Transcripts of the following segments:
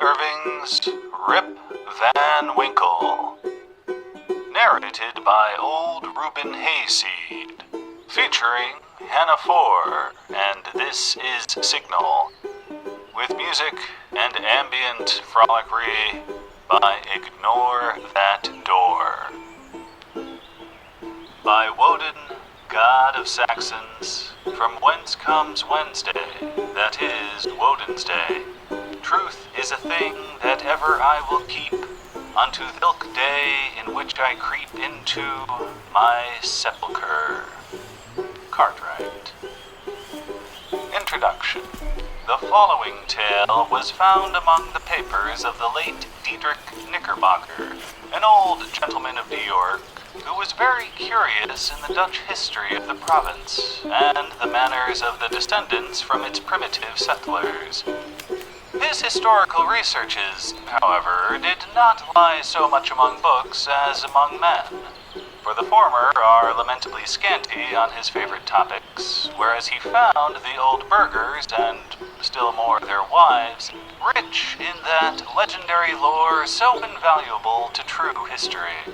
Irving's Rip Van Winkle. Narrated by old Ruben Hayseed. Featuring Hannah Four and This Is Signal. With music and ambient Frolicry by Ignore That Door. By Woden, God of Saxons, from whence comes Wednesday, that is Woden's Day. Truth is a thing that ever I will keep, unto thilk day in which I creep into my sepulchre. Cartwright. Introduction. The following tale was found among the papers of the late Diedrich Knickerbocker, an old gentleman of New York, who was very curious in the Dutch history of the province, and the manners of the descendants from its primitive settlers. His historical researches, however, did not lie so much among books as among men, for the former are lamentably scanty on his favorite topics, whereas he found the old burghers, and still more their wives, rich in that legendary lore so invaluable to true history.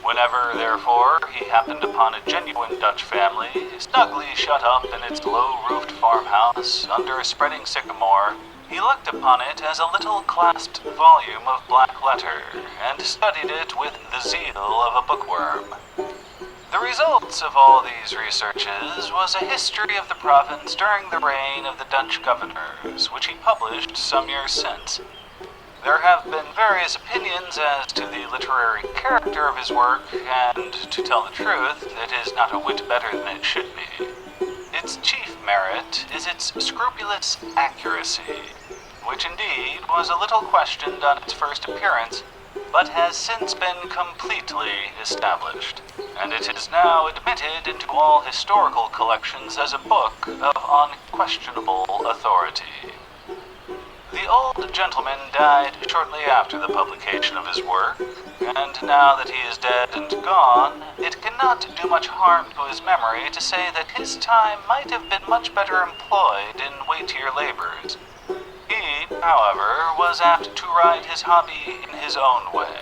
Whenever, therefore, he happened upon a genuine Dutch family, snugly shut up in its low-roofed farmhouse under a spreading sycamore, he looked upon it as a little clasped volume of black letter, and studied it with the zeal of a bookworm. The results of all these researches was a history of the province during the reign of the Dutch governors, which he published some years since. There have been various opinions as to the literary character of his work, and, to tell the truth, it is not a whit better than it should be. Its chief merit is its scrupulous accuracy, which indeed was a little questioned on its first appearance, but has since been completely established, and it is now admitted into all historical collections as a book of unquestionable authority. The old gentleman died shortly after the publication of his work, and now that he is dead and gone, it cannot do much harm to his memory to say that his time might have been much better employed in weightier labors. He, however, was apt to ride his hobby in his own way,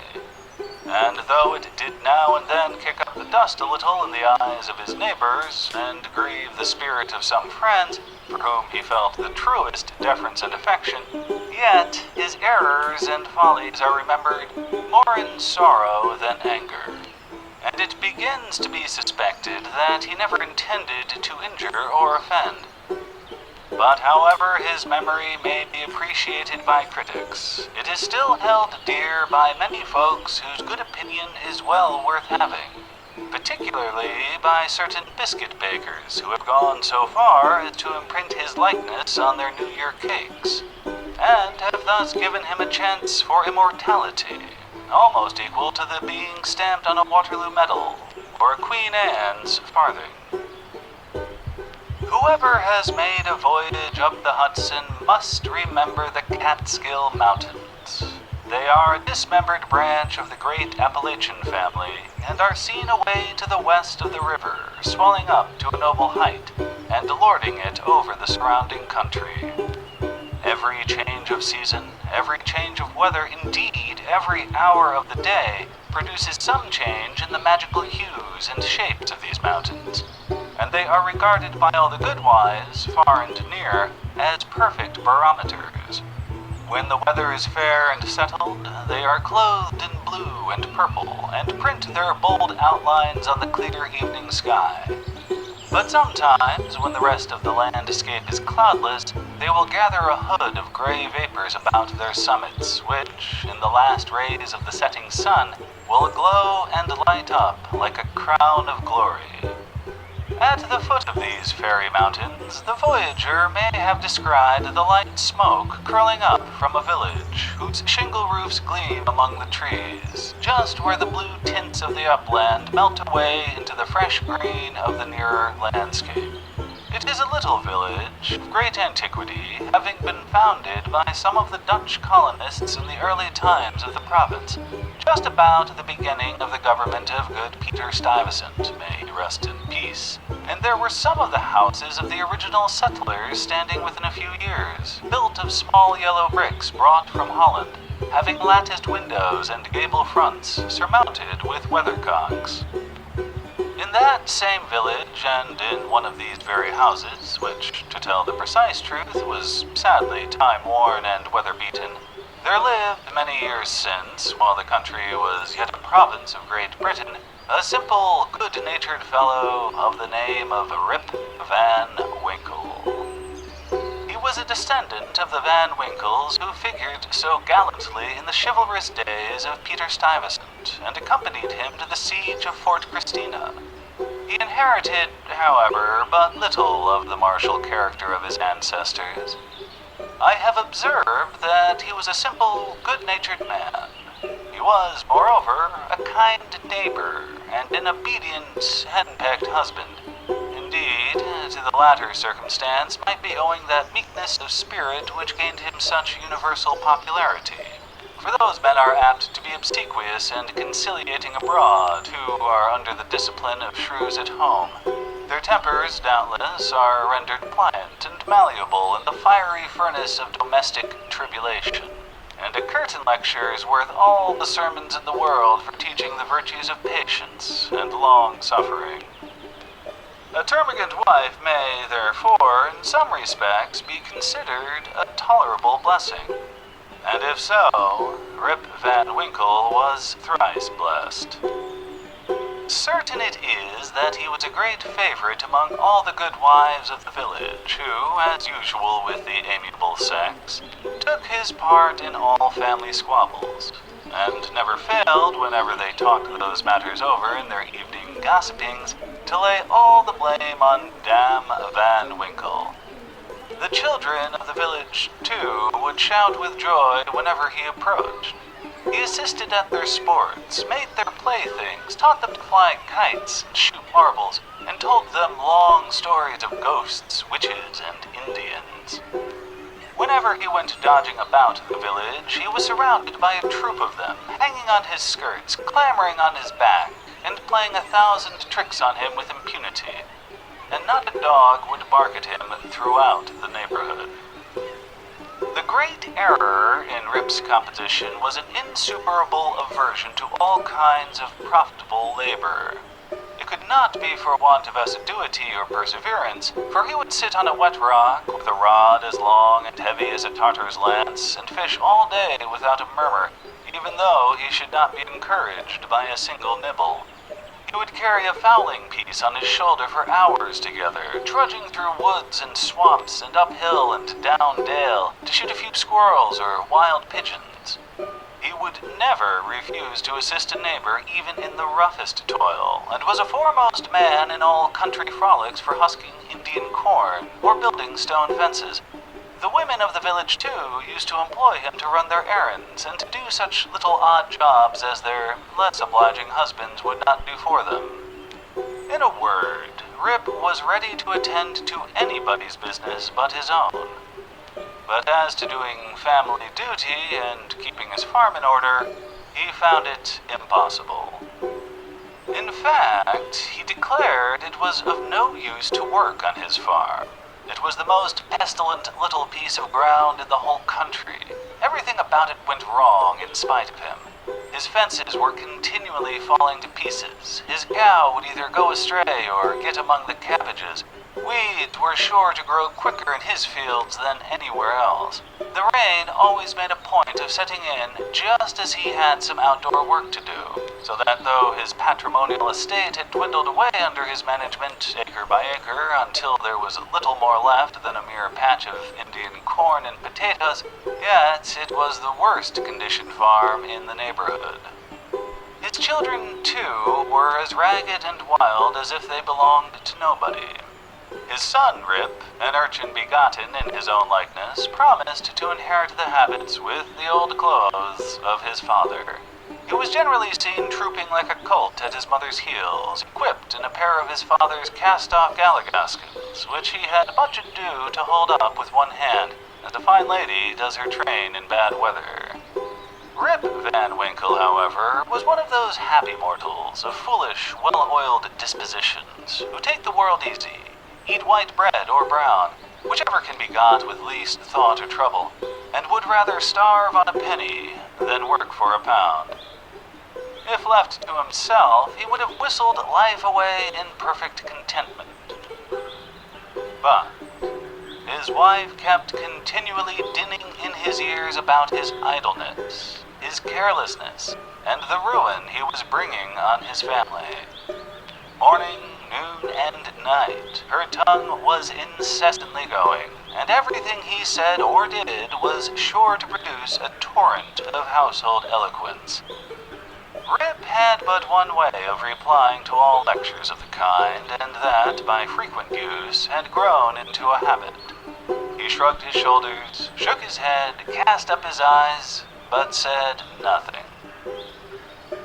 and though it did now and then kick up the dust a little in the eyes of his neighbors, and grieve the spirit of some friends, for whom he felt the truest deference and affection, yet his errors and follies are remembered more in sorrow than anger, and it begins to be suspected that he never intended to injure or offend. But however his memory may be appreciated by critics, it is still held dear by many folks whose good opinion is well worth having, particularly by certain biscuit bakers who have gone so far as to imprint his likeness on their New Year cakes, and have thus given him a chance for immortality, almost equal to the being stamped on a Waterloo medal, or a Queen Anne's farthing. Whoever has made a voyage up the Hudson must remember the Catskill Mountains. They are a dismembered branch of the great Appalachian family, and are seen away to the west of the river, swelling up to a noble height, and lording it over the surrounding country. Every change of season, every change of weather, indeed every hour of the day, produces some change in the magical hues and shapes of these mountains, and they are regarded by all the good wise, far and near, as perfect barometers. When the weather is fair and settled, they are clothed in blue and purple, and print their bold outlines on the clear evening sky. But sometimes, when the rest of the landscape is cloudless, they will gather a hood of gray vapors about their summits, which, in the last rays of the setting sun, will glow and light up like a crown of glory. At the foot of these fairy mountains, the voyager may have descried the light smoke curling up from a village, whose shingle roofs gleam among the trees, just where the blue tints of the upland melt away into the fresh green of the nearer landscape. It is a little village of great antiquity, having been founded by some of the Dutch colonists in the early times of the province, just about the beginning of the government of good Peter Stuyvesant, may he rest in peace. And there were some of the houses of the original settlers standing within a few years, built of small yellow bricks brought from Holland, having latticed windows and gable fronts surmounted with weathercocks. In that same village, and in one of these very houses, which, to tell the precise truth, was sadly time-worn and weather-beaten, there lived, many years since, while the country was yet a province of Great Britain, a simple, good-natured fellow of the name of Rip Van Winkle. He was a descendant of the Van Winkles who figured so gallantly in the chivalrous days of Peter Stuyvesant, and accompanied him to the siege of Fort Christina. He inherited, however, but little of the martial character of his ancestors. I have observed that he was a simple, good-natured man. He was, moreover, a kind neighbor, and an obedient, henpecked husband. Indeed, to the latter circumstance might be owing that meekness of spirit which gained him such universal popularity. For those men are apt to be obsequious and conciliating abroad, who are under the discipline of shrews at home. Their tempers, doubtless, are rendered pliant and malleable in the fiery furnace of domestic tribulation. And a curtain lecture is worth all the sermons in the world for teaching the virtues of patience and long-suffering. A termagant wife may, therefore, in some respects, be considered a tolerable blessing. And if so, Rip Van Winkle was thrice blessed. Certain it is that he was a great favorite among all the good wives of the village, who, as usual with the amiable sex, took his part in all family squabbles, and never failed, whenever they talked those matters over in their evening gossipings, to lay all the blame on Dame Van Winkle. The children of the village, too, would shout with joy whenever he approached. He assisted at their sports, made their playthings, taught them to fly kites and shoot marbles, and told them long stories of ghosts, witches, and Indians. Whenever he went dodging about the village, he was surrounded by a troop of them, hanging on his skirts, clambering on his back, and playing 1,000 tricks on him with impunity. And not a dog would bark at him throughout the neighborhood. The great error in Rip's composition was an insuperable aversion to all kinds of profitable labor. It could not be for want of assiduity or perseverance, for he would sit on a wet rock with a rod as long and heavy as a Tartar's lance, and fish all day without a murmur, even though he should not be encouraged by a single nibble. He would carry a fowling piece on his shoulder for hours together, trudging through woods and swamps and uphill and down dale to shoot a few squirrels or wild pigeons. He would never refuse to assist a neighbor even in the roughest toil, and was a foremost man in all country frolics for husking Indian corn or building stone fences. The women of the village, too, used to employ him to run their errands and to do such little odd jobs as their less obliging husbands would not do for them. In a word, Rip was ready to attend to anybody's business but his own. But as to doing family duty and keeping his farm in order, he found it impossible. In fact, he declared it was of no use to work on his farm. It was the most pestilent little piece of ground in the whole country. Everything about it went wrong in spite of him. His fences were continually falling to pieces. His cow would either go astray or get among the cabbages. Weeds were sure to grow quicker in his fields than anywhere else. The rain always made a point of setting in just as he had some outdoor work to do, so that though his patrimonial estate had dwindled away under his management acre by acre until there was little more left than a mere patch of Indian corn and potatoes, yet it was the worst conditioned farm in the neighborhood. His children, too, were as ragged and wild as if they belonged to nobody. His son, Rip, an urchin begotten in his own likeness, promised to inherit the habits with the old clothes of his father. He was generally seen trooping like a colt at his mother's heels, equipped in a pair of his father's cast-off galligaskins, which he had much ado to hold up with one hand, as a fine lady does her train in bad weather. Rip Van Winkle, however, was one of those happy mortals of foolish, well-oiled dispositions who take the world easy, eat white bread or brown, whichever can be got with least thought or trouble, and would rather starve on a penny than work for a pound. If left to himself, he would have whistled life away in perfect contentment. But his wife kept continually dinning in his ears about his idleness, his carelessness, and the ruin he was bringing on his family. Morning, noon, and night, her tongue was incessantly going, and everything he said or did was sure to produce a torrent of household eloquence. Rip had but one way of replying to all lectures of the kind, and that, by frequent use, had grown into a habit. He shrugged his shoulders, shook his head, cast up his eyes, but said nothing.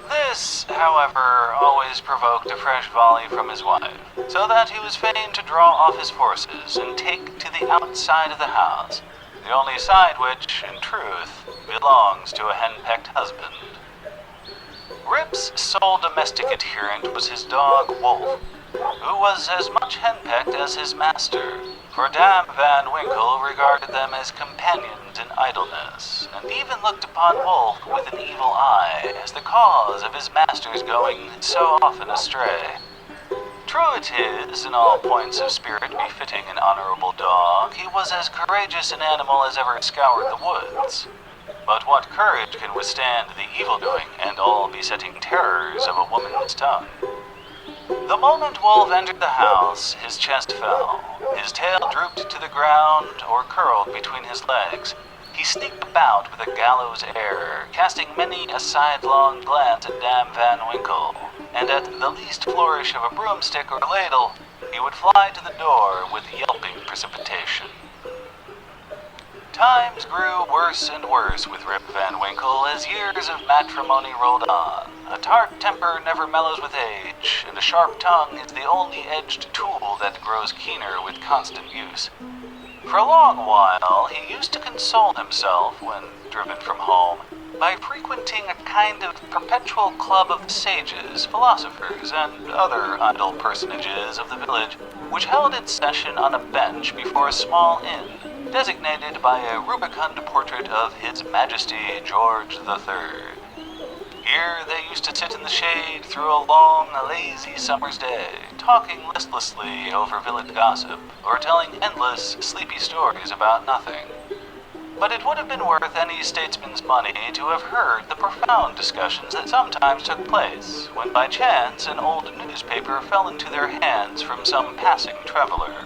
This, however, always provoked a fresh volley from his wife, so that he was fain to draw off his forces and take to the outside of the house, the only side which, in truth, belongs to a henpecked husband. Rip's sole domestic adherent was his dog, Wolf, who was as much henpecked as his master, for Dame Van Winkle regarded them as companions in idleness, and even looked upon Wolf with an evil eye as the cause of his master's going so often astray. True it is, in all points of spirit befitting an honorable dog, he was as courageous an animal as ever scoured the woods. But what courage can withstand the evil-doing and all-besetting terrors of a woman's tongue? The moment Wolf entered the house, his chest fell, his tail drooped to the ground or curled between his legs. He sneaked about with a gallows air, casting many a sidelong glance at Dame Van Winkle, and at the least flourish of a broomstick or ladle, he would fly to the door with yelping precipitation. Times grew worse and worse with Rip Van Winkle as years of matrimony rolled on. A tart temper never mellows with age, and a sharp tongue is the only edged tool that grows keener with constant use. For a long while, he used to console himself, when driven from home, by frequenting a kind of perpetual club of sages, philosophers, and other idle personages of the village, which held its session on a bench before a small inn, designated by a rubicund portrait of His Majesty George III. Here they used to sit in the shade through a long, lazy summer's day, talking listlessly over village gossip, or telling endless, sleepy stories about nothing. But it would have been worth any statesman's money to have heard the profound discussions that sometimes took place, when by chance an old newspaper fell into their hands from some passing traveler.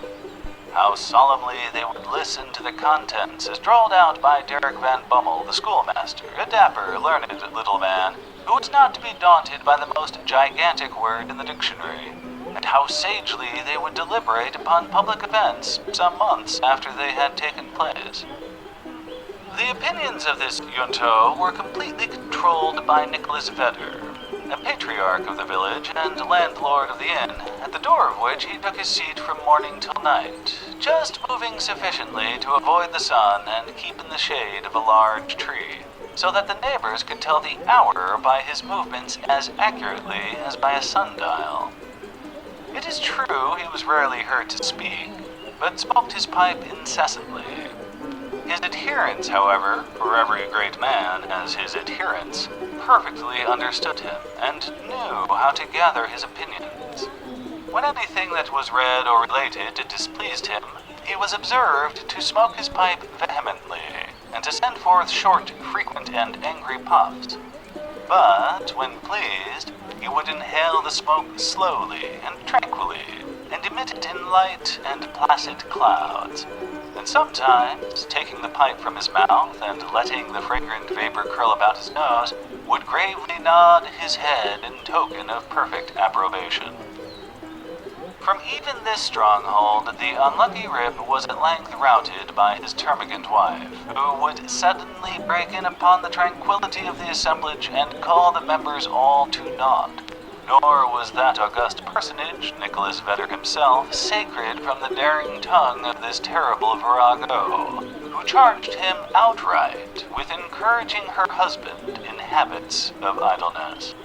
How solemnly they would listen to the contents as drawled out by Derek Van Bummel, the schoolmaster, a dapper, learned little man, who was not to be daunted by the most gigantic word in the dictionary, and how sagely they would deliberate upon public events some months after they had taken place. The opinions of this junto were completely controlled by Nicholas Vedder, a patriarch of the village and landlord of the inn, at the door of which he took his seat from morning till night, just moving sufficiently to avoid the sun and keep in the shade of a large tree, so that the neighbors could tell the hour by his movements as accurately as by a sundial. It is true he was rarely heard to speak, but smoked his pipe incessantly. His adherents, however, for every great man has his adherents, perfectly understood him and knew how to gather his opinions. When anything that was read or related displeased him, he was observed to smoke his pipe vehemently, and to send forth short, frequent, and angry puffs. But, when pleased, he would inhale the smoke slowly and tranquilly, and emit it in light and placid clouds, and sometimes, taking the pipe from his mouth and letting the fragrant vapor curl about his nose, would gravely nod his head in token of perfect approbation. From even this stronghold, the unlucky Rip was at length routed by his termagant wife, who would suddenly break in upon the tranquility of the assemblage and call the members all to naught. Nor was that august personage, Nicholas Vedder himself, sacred from the daring tongue of this terrible virago, who charged him outright with encouraging her husband in habits of idleness.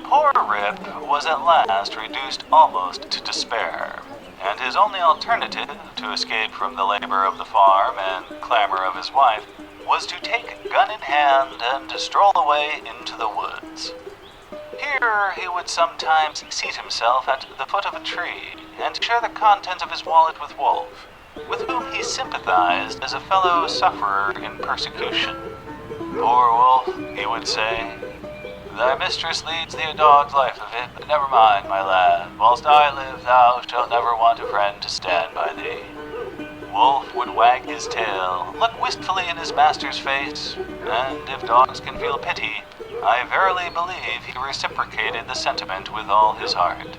Poor Rip was at last reduced almost to despair, and his only alternative to escape from the labor of the farm and clamor of his wife was to take gun in hand and stroll away into the woods. Here he would sometimes seat himself at the foot of a tree and share the contents of his wallet with Wolf, with whom he sympathized as a fellow sufferer in persecution. "Poor Wolf," he would say, "thy mistress leads thee a dog's life of it, but never mind, my lad. Whilst I live, thou shalt never want a friend to stand by thee." Wolf would wag his tail, look wistfully in his master's face, and if dogs can feel pity, I verily believe he reciprocated the sentiment with all his heart.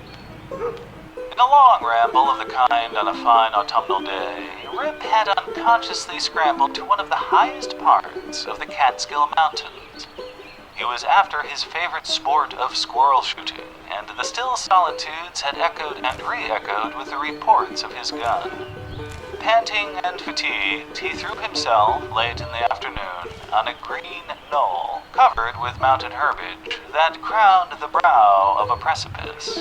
In a long ramble of the kind on a fine autumnal day, Rip had unconsciously scrambled to one of the highest parts of the Catskill Mountains. He was after his favorite sport of squirrel shooting, and the still solitudes had echoed and re-echoed with the reports of his gun. Panting and fatigued, he threw himself, late in the afternoon, on a green knoll covered with mountain herbage that crowned the brow of a precipice.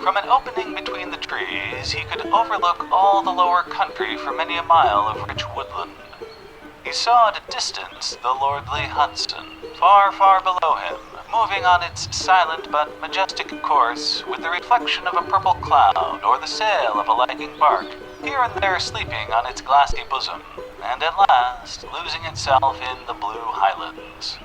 From an opening between the trees, he could overlook all the lower country for many a mile of rich woodland. He saw at a distance the lordly Hudson, far, far below him, moving on its silent but majestic course with the reflection of a purple cloud or the sail of a lagging bark, here and there sleeping on its glassy bosom, and at last losing itself in the blue highlands.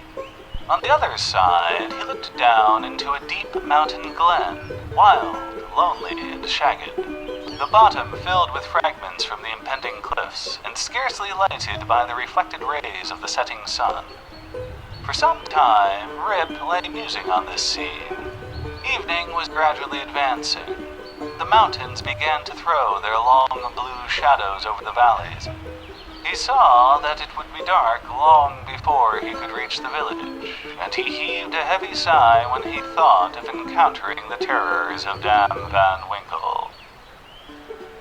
On the other side, he looked down into a deep mountain glen, wild, lonely, and shagged, the bottom filled with fragments from the impending cliffs, and scarcely lighted by the reflected rays of the setting sun. For some time, Rip lay musing on this scene. Evening was gradually advancing. The mountains began to throw their long blue shadows over the valleys. He saw that it would be dark long before he could reach the village, and he heaved a heavy sigh when he thought of encountering the terrors of Dame Van Winkle.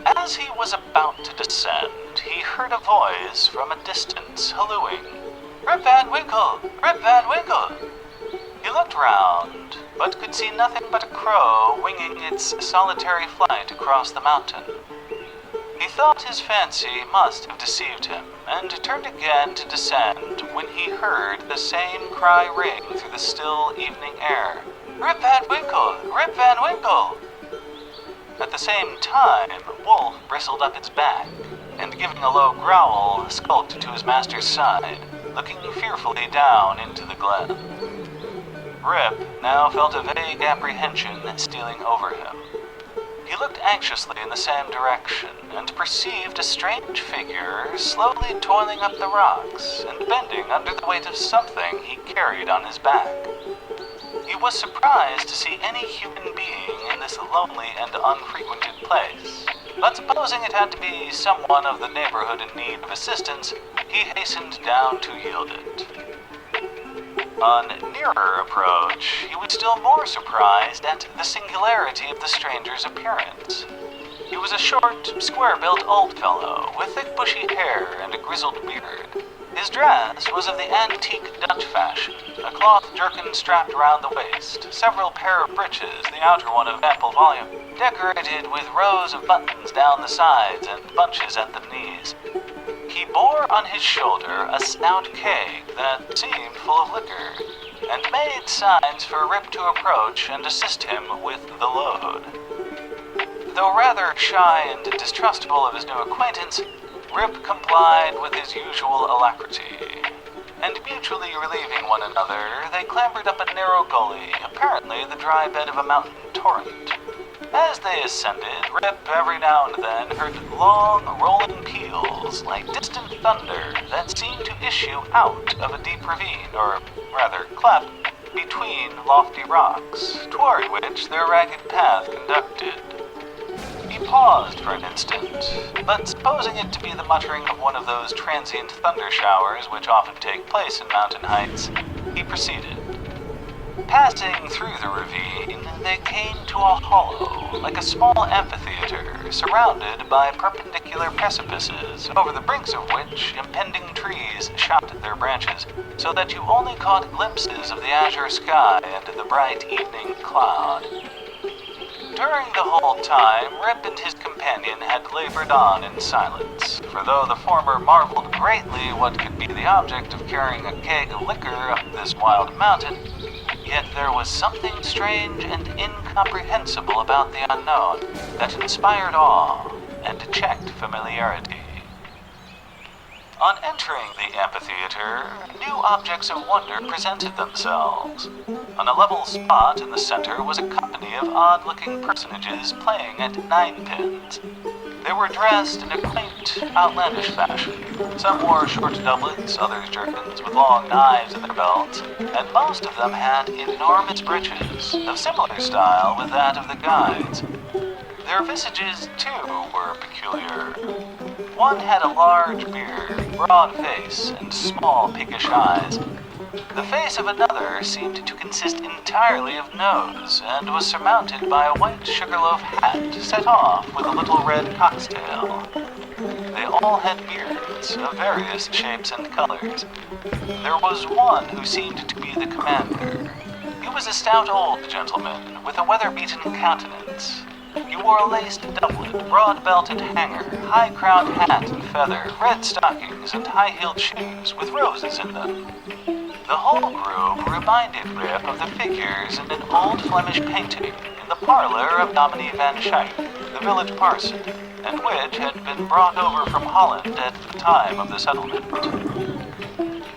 As he was about to descend, he heard a voice from a distance hallooing, "Rip Van Winkle! Rip Van Winkle!" He looked round, but could see nothing but a crow winging its solitary flight across the mountain. He thought his fancy must have deceived him, and turned again to descend when he heard the same cry ring through the still evening air, "Rip Van Winkle! Rip Van Winkle!" At the same time, Wolf bristled up its back, and giving a low growl, skulked to his master's side, looking fearfully down into the glen. Rip now felt a vague apprehension stealing over him. He looked anxiously in the same direction, and perceived a strange figure slowly toiling up the rocks, and bending under the weight of something he carried on his back. He was surprised to see any human being in this lonely and unfrequented place, but supposing it had to be someone of the neighborhood in need of assistance, he hastened down to yield it. On nearer approach, he was still more surprised at the singularity of the stranger's appearance. He was a short, square-built old fellow, with thick bushy hair and a grizzled beard. His dress was of the antique Dutch fashion, a cloth jerkin strapped round the waist, several pair of breeches, the outer one of ample volume, decorated with rows of buttons down the sides and bunches at the knees. He bore on his shoulder a stout keg that seemed full of liquor, and made signs for Rip to approach and assist him with the load. Though rather shy and distrustful of his new acquaintance, Rip complied with his usual alacrity, and mutually relieving one another, they clambered up a narrow gully, apparently the dry bed of a mountain torrent. As they ascended, Rip every now and then heard long, rolling peals, like distant thunder, that seemed to issue out of a deep ravine, or rather cleft, between lofty rocks, toward which their ragged path conducted. He paused for an instant, but supposing it to be the muttering of one of those transient thunder showers which often take place in mountain heights, he proceeded. Passing through the ravine, they came to a hollow, like a small amphitheater, surrounded by perpendicular precipices, over the brinks of which impending trees shot their branches, so that you only caught glimpses of the azure sky and the bright evening cloud. During the whole time, Rip and his companion had labored on in silence, for though the former marveled greatly what could be the object of carrying a keg of liquor up this wild mountain, yet there was something strange and incomprehensible about the unknown that inspired awe and checked familiarity. On entering the amphitheater, new objects of wonder presented themselves. On a level spot in the center was a company of odd-looking personages playing at ninepins. They were dressed in a quaint, outlandish fashion. Some wore short doublets, others jerkins with long knives in their belts, and most of them had enormous breeches, of similar style with that of the guides. Their visages, too, were peculiar. One had a large beard, broad face, and small pinkish eyes. The face of another seemed to consist entirely of nose, and was surmounted by a white sugarloaf hat set off with a little red cock's tail. They all had beards of various shapes and colors. There was one who seemed to be the commander. He was a stout old gentleman with a weather-beaten countenance. He wore a laced doublet, broad-belted hanger, high-crowned hat and feather, red stockings, and high-heeled shoes with roses in them. The whole group reminded Rip of the figures in an old Flemish painting in the parlor of Dominie van Schuyck, the village parson, and which had been brought over from Holland at the time of the settlement.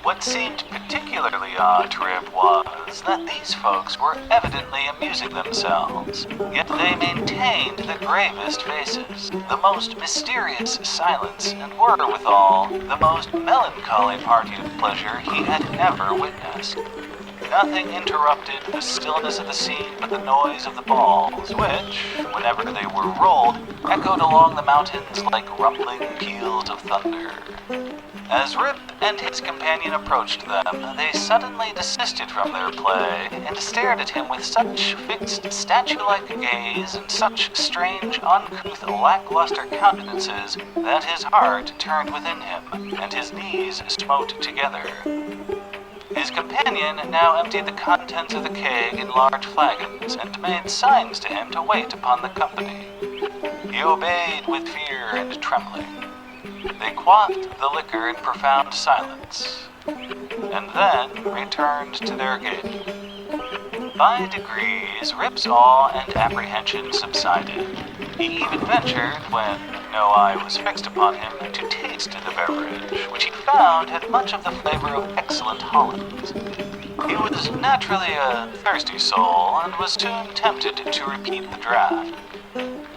What seemed particularly odd to Rip was that these folks were evidently amusing themselves, yet they maintained the gravest faces, the most mysterious silence, and were, withal, the most melancholy party of pleasure he had ever witnessed. Nothing interrupted the stillness of the scene but the noise of the balls, which, whenever they were rolled, echoed along the mountains like rumbling peals of thunder. As Rip and his companion approached them, they suddenly desisted from their play and stared at him with such fixed, statue-like gaze and such strange, uncouth, lackluster countenances that his heart turned within him, and his knees smote together. His companion now emptied the contents of the keg in large flagons and made signs to him to wait upon the company. He obeyed with fear and trembling. They quaffed the liquor in profound silence, and then returned to their game. By degrees, Rip's awe and apprehension subsided. He even ventured, when no eye was fixed upon him, to taste the beverage, which he found had much of the flavor of excellent Hollands. He was naturally a thirsty soul, and was soon tempted to repeat the draught.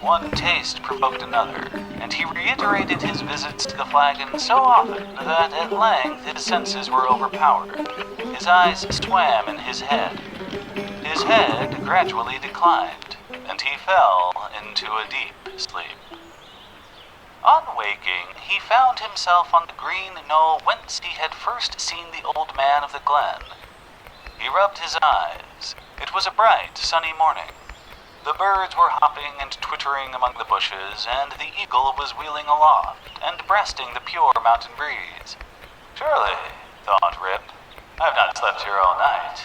One taste provoked another, and he reiterated his visits to the flagon so often that at length his senses were overpowered. His eyes swam in his head. His head gradually declined, and he fell into a deep sleep. On waking, he found himself on the green knoll whence he had first seen the old man of the glen. He rubbed his eyes. It was a bright, sunny morning. The birds were hopping and twittering among the bushes, and the eagle was wheeling aloft and breasting the pure mountain breeze. Surely, thought Rip, I have not slept here all night.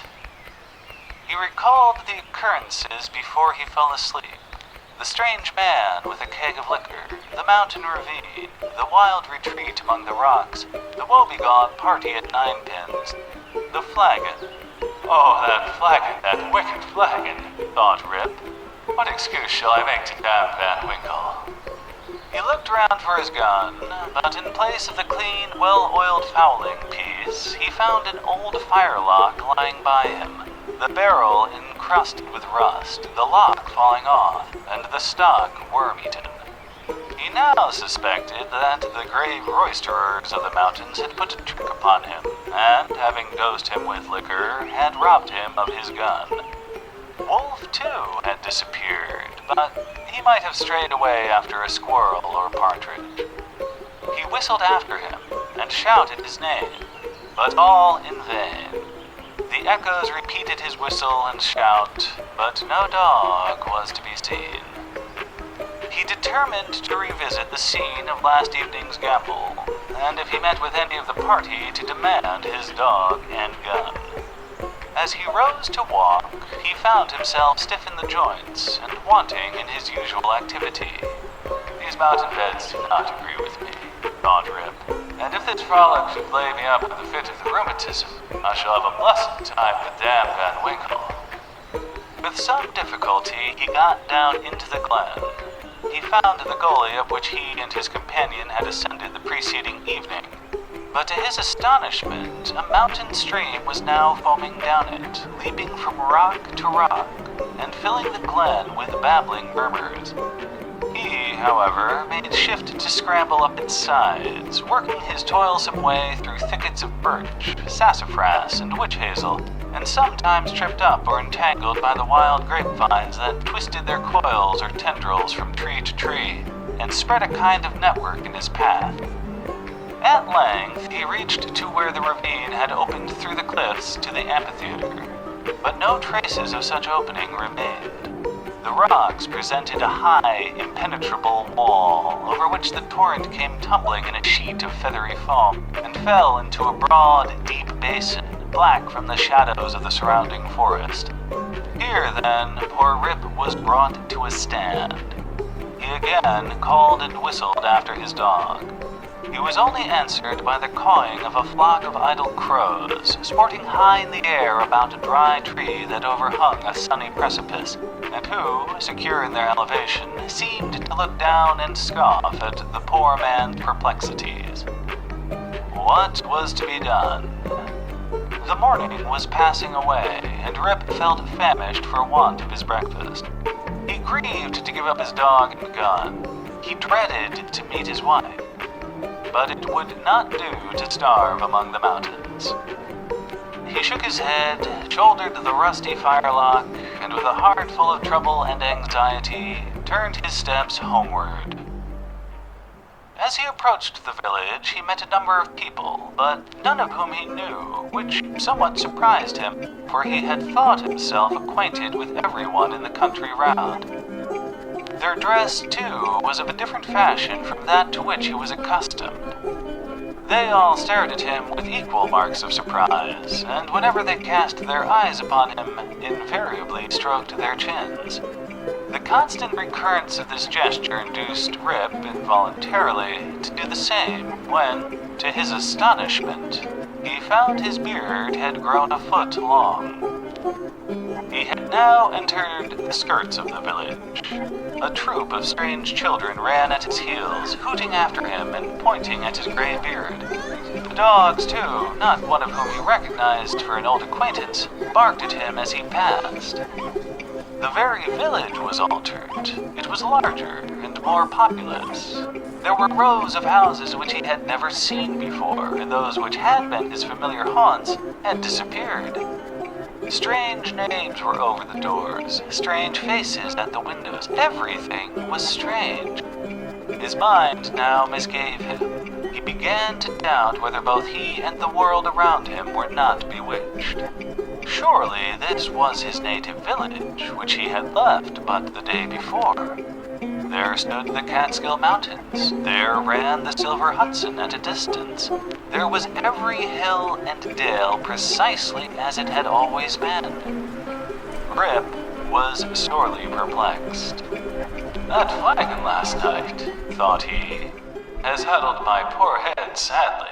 He recalled the occurrences before he fell asleep. The strange man with a keg of liquor, the mountain ravine, the wild retreat among the rocks, the woebegone party at ninepins, the flagon. Oh, that flagon, that wicked flagon, thought Rip. What excuse shall I make to damn that Winkle? He looked round for his gun, but in place of the clean, well-oiled fowling piece, he found an old firelock lying by him, the barrel encrusted with rust, the lock falling off, and the stock worm-eaten. He now suspected that the grave roisterers of the mountains had put a trick upon him, and, having dosed him with liquor, had robbed him of his gun. Wolf, too, had disappeared, but he might have strayed away after a squirrel or partridge. He whistled after him and shouted his name, but all in vain. The echoes repeated his whistle and shout, but no dog was to be seen. He determined to revisit the scene of last evening's gamble, and if he met with any of the party, to demand his dog and gun. As he rose to walk, he found himself stiff in the joints and wanting in his usual activity. These mountain beds do not agree with me, thought Rip, and if this frolic should lay me up with a fit of the rheumatism, I shall have a blessed time with damn Van Winkle. With some difficulty, he got down into the glen. He found the gully up which he and his companion had ascended the preceding evening. But to his astonishment, a mountain stream was now foaming down it, leaping from rock to rock, and filling the glen with babbling murmurs. He, however, made shift to scramble up its sides, working his toilsome way through thickets of birch, sassafras, and witch hazel, and sometimes tripped up or entangled by the wild grapevines that twisted their coils or tendrils from tree to tree, and spread a kind of network in his path. At length, he reached to where the ravine had opened through the cliffs to the amphitheater, but no traces of such opening remained. The rocks presented a high, impenetrable wall, over which the torrent came tumbling in a sheet of feathery foam, and fell into a broad, deep basin, black from the shadows of the surrounding forest. Here, then, poor Rip was brought to a stand. He again called and whistled after his dog. He was only answered by the cawing of a flock of idle crows, sporting high in the air about a dry tree that overhung a sunny precipice, and who, secure in their elevation, seemed to look down and scoff at the poor man's perplexities. What was to be done? The morning was passing away, and Rip felt famished for want of his breakfast. He grieved to give up his dog and gun. He dreaded to meet his wife. But it would not do to starve among the mountains. He shook his head, shouldered the rusty firelock, and with a heart full of trouble and anxiety, turned his steps homeward. As he approached the village, he met a number of people, but none of whom he knew, which somewhat surprised him, for he had thought himself acquainted with everyone in the country round. Their dress, too, was of a different fashion from that to which he was accustomed. They all stared at him with equal marks of surprise, and whenever they cast their eyes upon him, invariably stroked their chins. The constant recurrence of this gesture induced Rip, involuntarily, to do the same, when, to his astonishment, he found his beard had grown a foot long. He had now entered the skirts of the village. A troop of strange children ran at his heels, hooting after him and pointing at his gray beard. The dogs, too, not one of whom he recognized for an old acquaintance, barked at him as he passed. The very village was altered. It was larger and more populous. There were rows of houses which he had never seen before, and those which had been his familiar haunts had disappeared. Strange names were over the doors, strange faces at the windows. Everything was strange. His mind now misgave him. He began to doubt whether both he and the world around him were not bewitched. Surely this was his native village, which he had left but the day before. There stood the Catskill Mountains. There ran the Silver Hudson at a distance. There was every hill and dale precisely as it had always been. Rip was sorely perplexed. That flagon last night, thought he, has huddled my poor head sadly.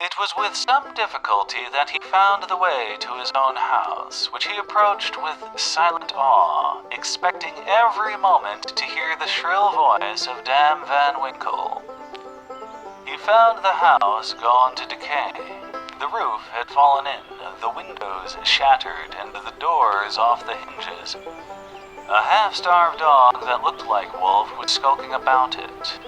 It was with some difficulty that he found the way to his own house, which he approached with silent awe, expecting every moment to hear the shrill voice of Dame Van Winkle. He found the house gone to decay. The roof had fallen in, the windows shattered, and the doors off the hinges. A half-starved dog that looked like Wolf was skulking about it.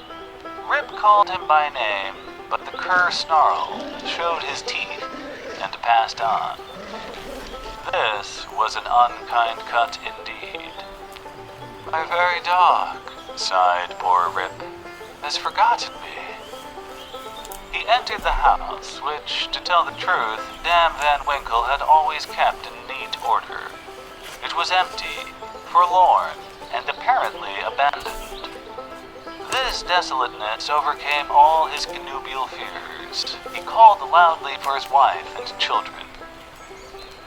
Rip called him by name, but the cur snarled, showed his teeth, and passed on. This was an unkind cut indeed. "My very dog," sighed poor Rip, "has forgotten me." He entered the house, which, to tell the truth, Dame Van Winkle had always kept in neat order. It was empty, forlorn, and apparently abandoned. This desolateness overcame all his connubial fears. He called loudly for his wife and children.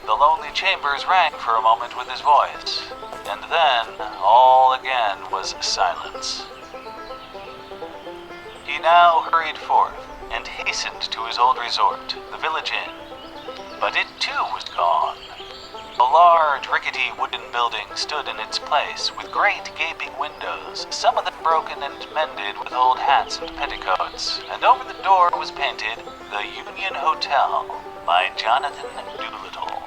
The lonely chambers rang for a moment with his voice, and then all again was silence. He now hurried forth and hastened to his old resort, the village inn. But it too was gone. A large, rickety wooden building stood in its place, with great gaping windows, some of them broken and mended with old hats and petticoats, and over the door was painted, "The Union Hotel," by Jonathan Doolittle.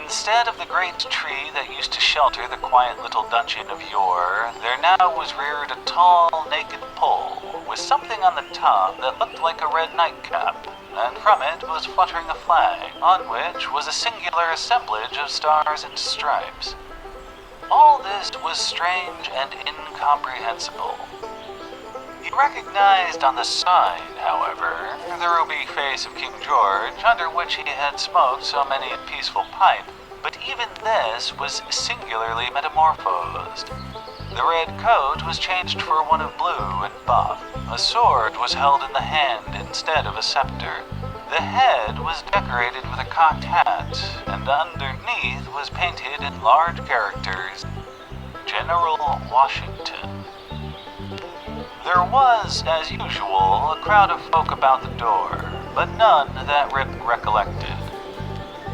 Instead of the great tree that used to shelter the quiet little dungeon of yore, there now was reared a tall, naked pole, with something on the top that looked like a red nightcap, and from it was fluttering a flag, on which was a singular assemblage of stars and stripes. All this was strange and incomprehensible. He recognized on the sign, however, the ruby face of King George, under which he had smoked so many a peaceful pipe, but even this was singularly metamorphosed. The red coat was changed for one of blue and buff. A sword was held in the hand instead of a scepter. The head was decorated with a cocked hat, and underneath was painted in large characters, "General Washington." There was, as usual, a crowd of folk about the door, but none that Rip recollected.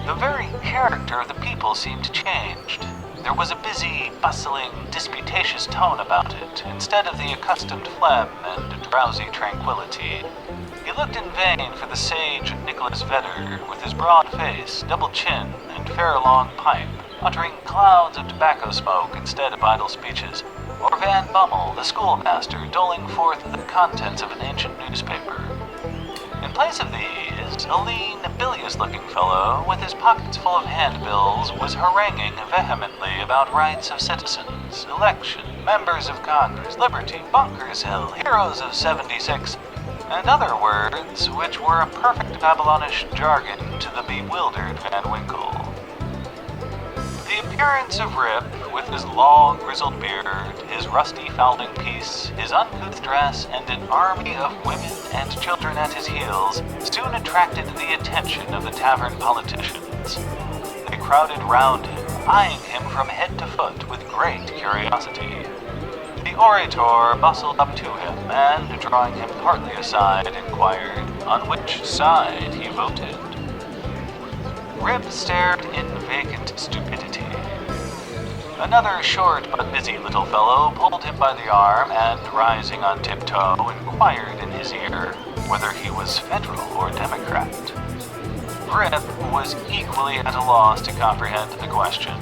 The very character of the people seemed changed. There was a busy, bustling, disputatious tone about it, instead of the accustomed phlegm and drowsy tranquility. He looked in vain for the sage Nicholas Vedder, with his broad face, double chin, and fair long pipe, uttering clouds of tobacco smoke instead of idle speeches, or Van Bummel, the schoolmaster, doling forth the contents of an ancient newspaper. In place of these, a lean, bilious-looking fellow, with his pockets full of handbills, was haranguing vehemently about rights of citizens, election, members of Congress, liberty, Bunker's Hill, heroes of '76, and other words which were a perfect Babylonish jargon to the bewildered Van Winkle. The appearance of Rip, with his long grizzled beard, his rusty fowling piece, his uncouth dress, and an army of women and children at his heels, soon attracted the attention of the tavern politicians. They crowded round him, eyeing him from head to foot with great curiosity. The orator bustled up to him, and, drawing him partly aside, inquired on which side he voted. Rip stared in vacant stupidity. Another short but busy little fellow pulled him by the arm and, rising on tiptoe, inquired in his ear whether he was Federal or Democrat. Rip was equally at a loss to comprehend the question.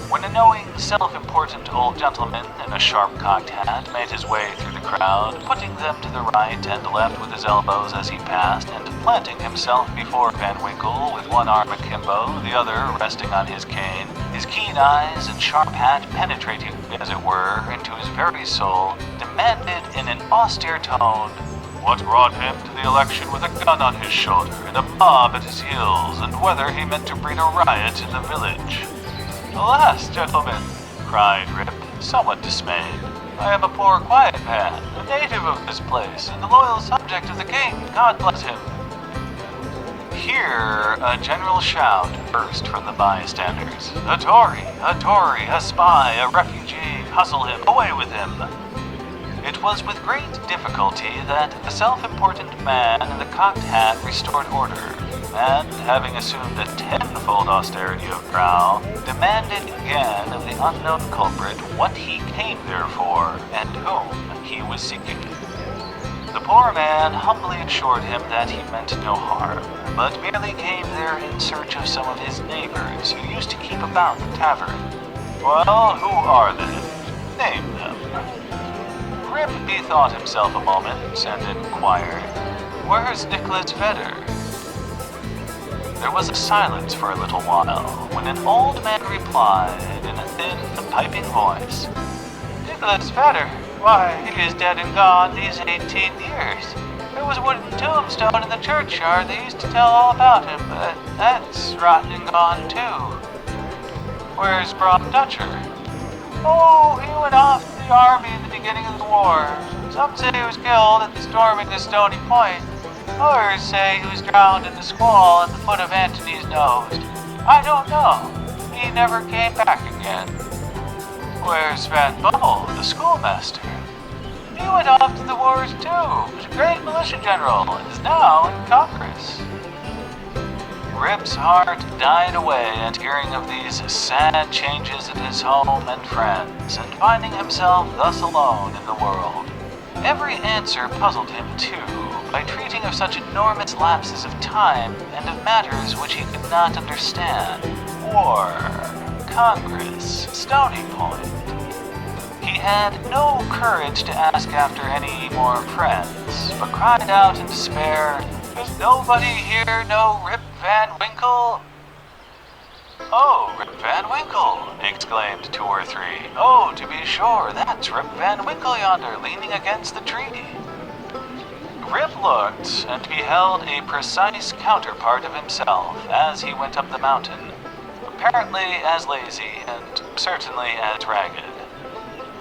When a knowing, self-important old gentleman in a sharp-cocked hat made his way through the crowd, putting them to the right and left with his elbows as he passed, and planting himself before Van Winkle with one arm akimbo, the other resting on his cane, his keen eyes and sharp hat penetrating, as it were, into his very soul, demanded in an austere tone what brought him to the election with a gun on his shoulder and a mob at his heels, and whether he meant to breed a riot in the village. "Alas, gentlemen," cried Rip, somewhat dismayed, "I am a poor, quiet man, a native of this place, and a loyal subject of the king, God bless him." Here a general shout burst from the bystanders. "A Tory! A Tory! A spy! A refugee! Hustle him! Away with him!" It was with great difficulty that the self-important man in the cocked hat restored order, and, having assumed a tenfold austerity of brow, demanded again of the unknown culprit what he came there for, and whom he was seeking. The poor man humbly assured him that he meant no harm, but merely came there in search of some of his neighbors who used to keep about the tavern. "Well, who are they? Name them." Rip bethought himself a moment and inquired, "Where's Nicholas Vedder?" There was a silence for a little while, when an old man replied in a thin, piping voice. Nicholas Vedder, why, he is dead and gone these 18 years. There was a wooden tombstone in the churchyard they used to tell all about him, but that's rotten and gone too. Where's Brock Dutcher? Oh, he went off to the army in the beginning of the war. Some say he was killed at the storming of Stony Point. Others say he was drowned in the squall at the foot of Antony's Nose. I don't know. He never came back again. Where's Van Bummel, the schoolmaster? He went off to the wars too. He was a great militia general and is now in Congress. Rip's heart died away at hearing of these sad changes in his home and friends, and finding himself thus alone in the world. Every answer puzzled him too, by treating of such enormous lapses of time and of matters which he could not understand. War, Congress, Stony Point. He had no courage to ask after any more friends, but cried out in despair, "Does nobody here know Rip Van Winkle?" "Oh, Rip Van Winkle!" exclaimed 2 or 3. "Oh, to be sure, that's Rip Van Winkle yonder, leaning against the tree." Rip looked and beheld a precise counterpart of himself as he went up the mountain, apparently as lazy and certainly as ragged.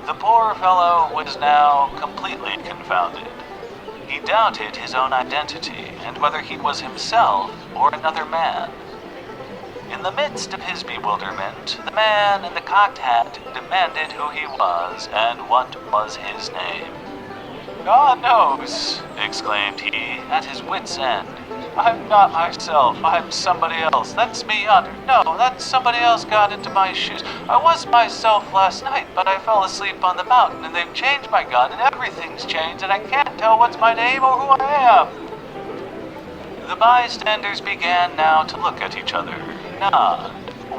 The poor fellow was now completely confounded. He doubted his own identity and whether he was himself or another man. In the midst of his bewilderment, the man in the cocked hat demanded who he was and what was his name. "God knows," exclaimed he, at his wit's end. "I'm not myself, I'm somebody else. That's me yonder. No, that's somebody else got into my shoes. I was myself last night, but I fell asleep on the mountain, and they've changed my gun, and everything's changed, and I can't tell what's my name or who I am." The bystanders began now to look at each other, nod,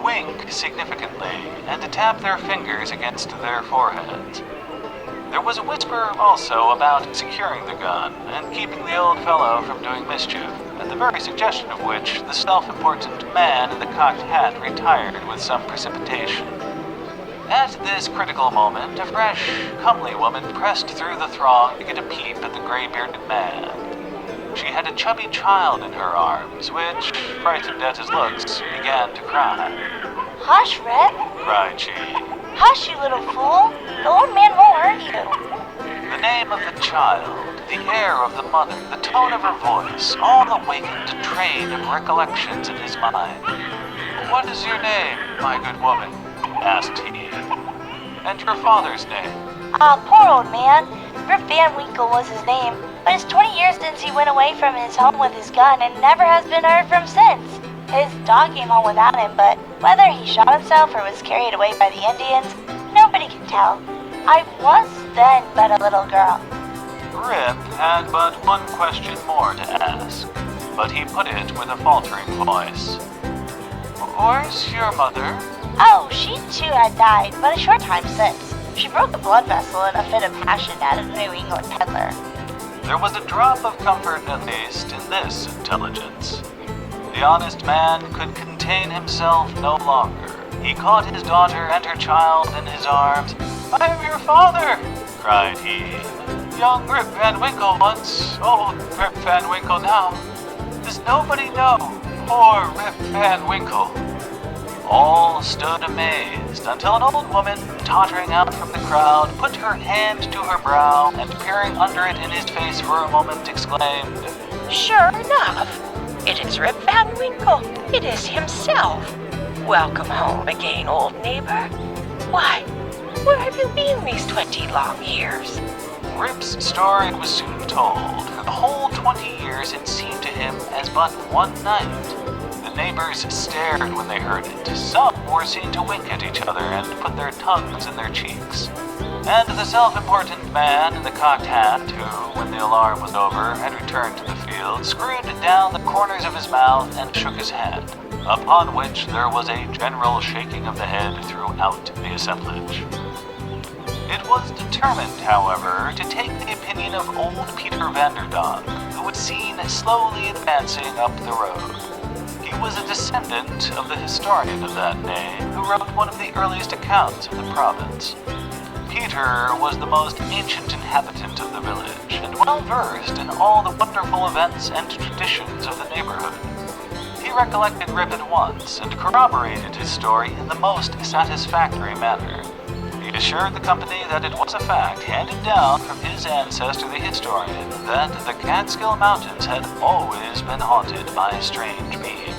wink significantly, and to tap their fingers against their foreheads. There was a whisper also about securing the gun and keeping the old fellow from doing mischief, at the very suggestion of which the self-important man in the cocked hat retired with some precipitation. At this critical moment, a fresh, comely woman pressed through the throng to get a peep at the gray-bearded man. She had a chubby child in her arms, which, frightened at his looks, began to cry. "Hush, Rip!" cried she. "Hush, you little fool! The old man won't hurt you." The name of the child, the air of the mother, the tone of her voice, all awakened a train of recollections in his mind. "What is your name, my good woman?" asked he. "And your father's name?" Poor old man. Rip Van Winkle was his name, but it's 20 years since he went away from his home with his gun and never has been heard from since. His dog came home without him, but whether he shot himself or was carried away by the Indians, nobody can tell. I was then but a little girl." Rip had but one question more to ask, but he put it with a faltering voice. "Where's your mother?" Oh, she too had died, but a short time since. She broke a blood vessel in a fit of passion at a New England peddler. There was a drop of comfort, at least, in this intelligence. The honest man could contain himself no longer. He caught his daughter and her child in his arms. "I am your father!" cried he. "Young Rip Van Winkle once, old Rip Van Winkle now. Does nobody know? Poor Rip Van Winkle." All stood amazed until an old woman, tottering out from the crowd, put her hand to her brow and peering under it in his face for a moment exclaimed, "Sure enough, it is Rip Van Winkle. It is himself. Welcome home again, old neighbor. Why, where have you been these 20 long years?" Rip's story was soon told. For the whole 20 years it seemed to him as but one night. The neighbors stared when they heard it. Some were seen to wink at each other and put their tongues in their cheeks. And the self-important man in the cocked hat, who, when the alarm was over, had returned to the field, screwed down the corners of his mouth and shook his head, upon which there was a general shaking of the head throughout the assemblage. It was determined, however, to take the opinion of old Peter Vanderdonk, who was seen slowly advancing up the road. He was a descendant of the historian of that name, who wrote one of the earliest accounts of the province. Peter was the most ancient inhabitant of the village, and well versed in all the wonderful events and traditions of the neighborhood. He recollected Rip at once, and corroborated his story in the most satisfactory manner. He assured the company that it was a fact handed down from his ancestor the historian that the Catskill Mountains had always been haunted by strange beings.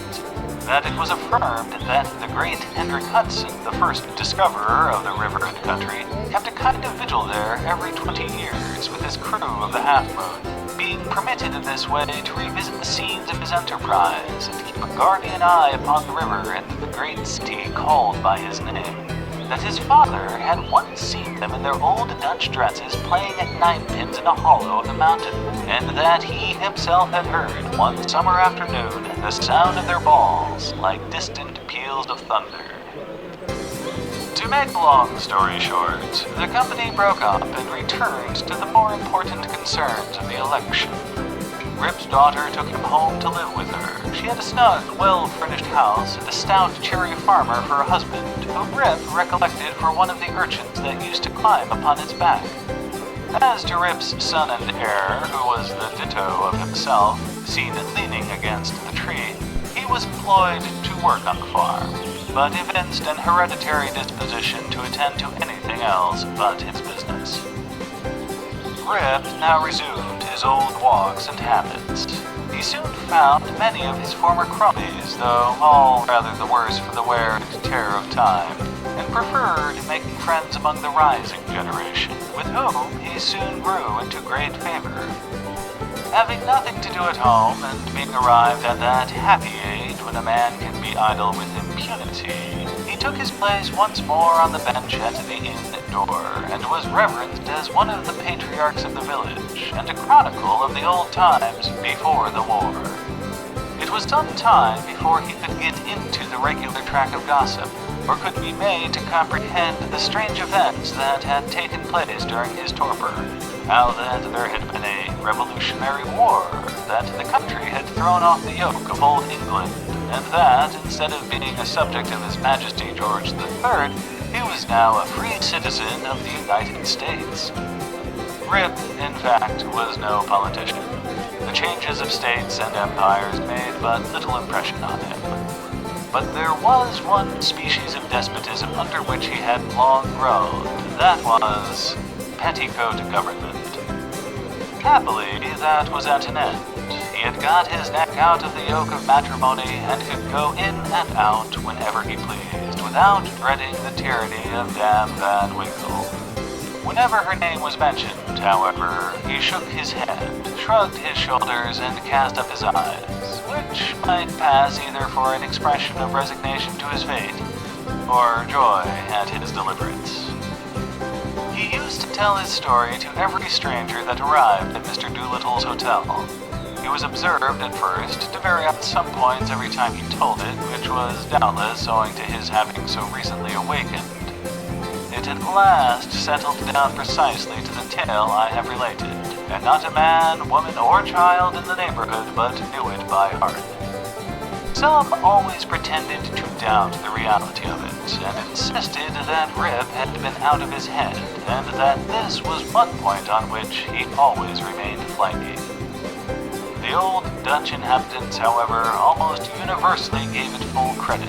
That it was affirmed that the great Hendrik Hudson, the first discoverer of the river and country, kept a kind of vigil there every 20 years with his crew of the Half Moon, being permitted in this way to revisit the scenes of his enterprise and keep a guardian eye upon the river and the great city called by his name. That his father had once seen them in their old Dutch dresses playing at ninepins in a hollow of the mountain, and that he himself had heard one summer afternoon the sound of their balls like distant peals of thunder. To make a long story short, the company broke up and returned to the more important concerns of the election. Rip's daughter took him home to live with her. She had a snug, well-furnished house and a stout, cheery farmer for a husband, whom Rip recollected for one of the urchins that used to climb upon his back. As to Rip's son and heir, who was the ditto of himself, seen leaning against the tree, he was employed to work on the farm, but evinced an hereditary disposition to attend to anything else but his business. Rip now resumed his old walks and habits. He soon found many of his former cronies, though all rather the worse for the wear and tear of time, and preferred making friends among the rising generation, with whom he soon grew into great favor. Having nothing to do at home, and being arrived at that happy age when a man can be idle with impunity, he took his place once more on the bench at the inn door, and was reverenced as one of the patriarchs of the village, and a chronicle of the old times before the war. It was some time before he could get into the regular track of gossip, or could be made to comprehend the strange events that had taken place during his torpor. How that there had been a revolutionary war, that the country had thrown off the yoke of old England, and that, instead of being a subject of His Majesty George III, he was now a free citizen of the United States. Rip, in fact, was no politician. The changes of states and empires made but little impression on him. But there was one species of despotism under which he had long grown. That was petticoat government. Happily, that was at an end. He had got his neck out of the yoke of matrimony and could go in and out whenever he pleased, without dreading the tyranny of Dame Van Winkle. Whenever her name was mentioned, however, he shook his head, shrugged his shoulders, and cast up his eyes, which might pass either for an expression of resignation to his fate, or joy at his deliverance. He used to tell his story to every stranger that arrived at Mr. Doolittle's hotel. He was observed at first to vary on some points every time he told it, which was doubtless owing to his having so recently awakened. It at last settled down precisely to the tale I have related, and not a man, woman, or child in the neighborhood but knew it by heart. Some always pretended to doubt the reality of it, and insisted that Rip had been out of his head, and that this was one point on which he always remained flighty. The old Dutch inhabitants, however, almost universally gave it full credit.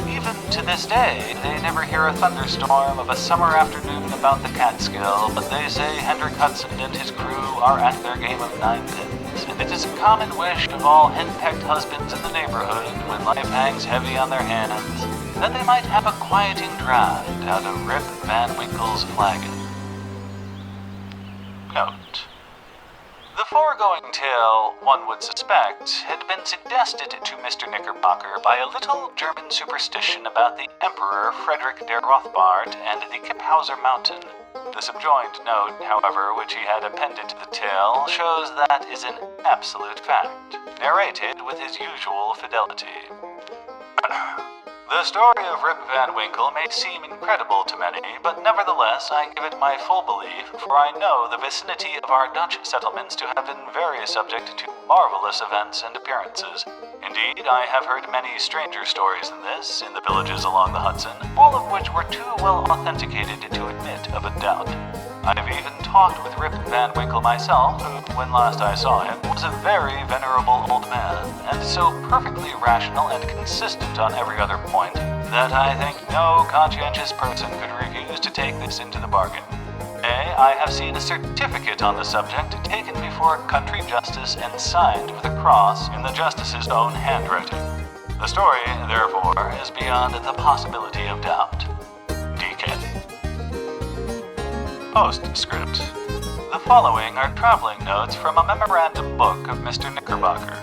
Even to this day, they never hear a thunderstorm of a summer afternoon about the Catskill, but they say Hendrik Hudson and his crew are at their game of ninepins, and it is a common wish of all henpecked husbands in the neighborhood, when life hangs heavy on their hands, that they might have a quieting draught out of Rip Van Winkle's flagon. Note: the foregoing tale, one would suspect, had been suggested to Mr. Knickerbocker by a little German superstition about the Emperor Frederick der Rothbart and the Kiphauser Mountain. The subjoined note, however, which he had appended to the tale, shows that is an absolute fact, narrated with his usual fidelity. The story of Rip Van Winkle may seem incredible to many, but nevertheless I give it my full belief, for I know the vicinity of our Dutch settlements to have been very subject to marvelous events and appearances. Indeed, I have heard many stranger stories than this in the villages along the Hudson, all of which were too well authenticated to admit of a doubt. I have even talked with Rip Van Winkle myself, who, when last I saw him, was a very venerable old man, and so perfectly rational and consistent on every other point, that I think no conscientious person could refuse to take this into the bargain. Nay, I have seen a certificate on the subject taken before a country justice and signed with a cross in the justice's own handwriting. The story, therefore, is beyond the possibility of doubt. DK. Postscript. The following are traveling notes from a memorandum book of Mr. Knickerbocker.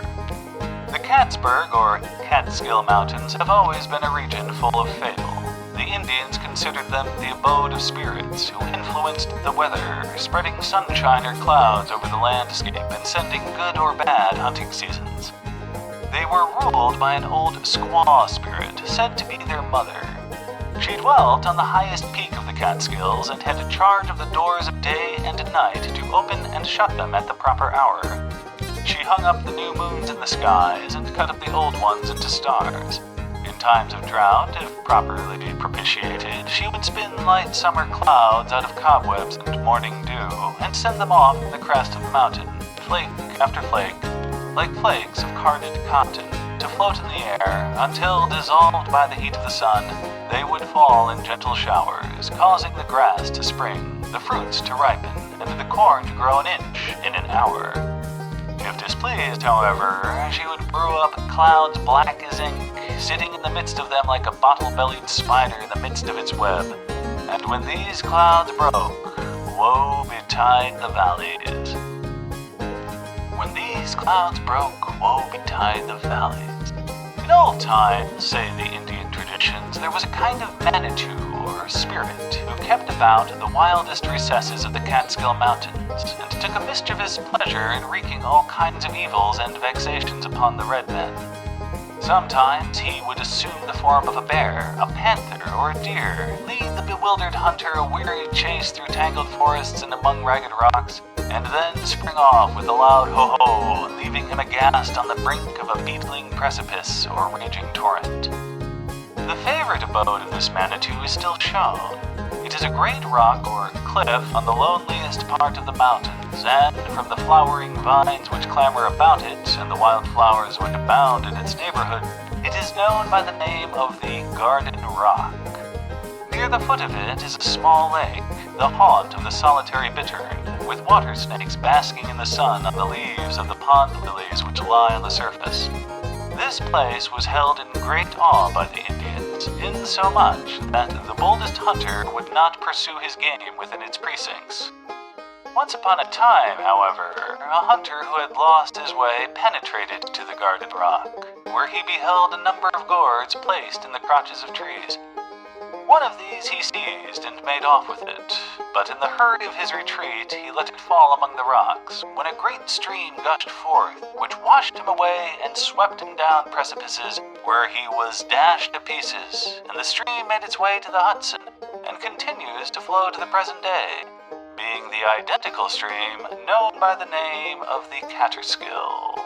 The Cattsburg, or Catskill Mountains, have always been a region full of fable. The Indians considered them the abode of spirits who influenced the weather, spreading sunshine or clouds over the landscape and sending good or bad hunting seasons. They were ruled by an old squaw spirit, said to be their mother. She dwelt on the highest peak of the Catskills and had charge of the doors of day and night to open and shut them at the proper hour. She hung up the new moons in the skies and cut up the old ones into stars. In times of drought, if properly propitiated, she would spin light summer clouds out of cobwebs and morning dew and send them off from the crest of the mountain, flake after flake, like flakes of carded cotton, to float in the air until, dissolved by the heat of the sun, they would fall in gentle showers, causing the grass to spring, the fruits to ripen, and the corn to grow an inch in an hour. If displeased, however, she would brew up clouds black as ink, sitting in the midst of them like a bottle-bellied spider in the midst of its web. And when these clouds broke, woe betide the valleys. When these clouds broke, woe betide the valleys. In old times, say the Indian traditions, there was a kind of Manitou, or spirit, who kept about the wildest recesses of the Catskill Mountains, and took a mischievous pleasure in wreaking all kinds of evils and vexations upon the red men. Sometimes he would assume the form of a bear, a panther, or a deer, lead the bewildered hunter a weary chase through tangled forests and among ragged rocks, and then spring off with a loud ho-ho, leaving him aghast on the brink of a beetling precipice or raging torrent. The favorite abode of this Manitou is still shown. It is a great rock or cliff on the loneliest part of the mountains, and from the flowering vines which clamber about it and the wild flowers which abound in its neighborhood, it is known by the name of the Garden Rock. Near the foot of it is a small lake, the haunt of the solitary bittern, with water snakes basking in the sun on the leaves of the pond lilies which lie on the surface. This place was held in great awe by the Indians, insomuch that the boldest hunter would not pursue his game within its precincts. Once upon a time, however, a hunter who had lost his way penetrated to the Garden Rock, where he beheld a number of gourds placed in the crotches of trees. One of these he seized and made off with it, but in the hurry of his retreat he let it fall among the rocks, when a great stream gushed forth, which washed him away and swept him down precipices, where he was dashed to pieces, and the stream made its way to the Hudson, and continues to flow to the present day, being the identical stream known by the name of the Catterskill.